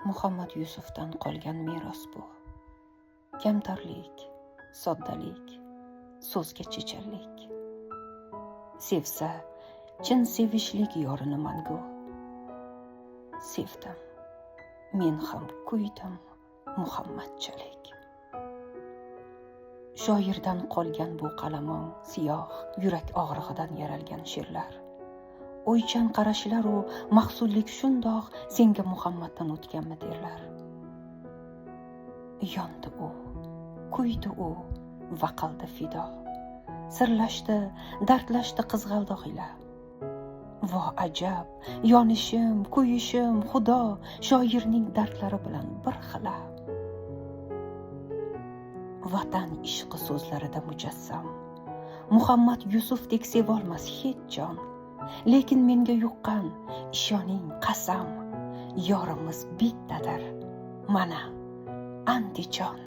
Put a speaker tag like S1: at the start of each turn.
S1: Muhammad Yusufdan qolgan meros bu. Kamtarlik, soddalik, so'zga chechanlik. Sevsa, chin sevishlik yorini mangu. Sevdim, men ham kuydim Muhammadchalik. Shoirdan qolgan bu qalamon siyoh, yurak og'rig'idan yaralgan she'rlar. O'ychan qarashlar u mahzunlik shundoq senga Muhammaddan o'tganmi derlar. Yondi u, kuydi u va qildi fido. Sirlashdi, dardlashdi qizg'aldoq ila. Vo ajab, yonishim, kuyishim Xudo shoirning dardlari bilan bir xila. Vatan ishqi so'zlarida mujassam, Muhammad Yusufdek sevolmas hech jon. Lekin menga yuqqan ishoning qasam, yorimiz bittadir, mana Andijon.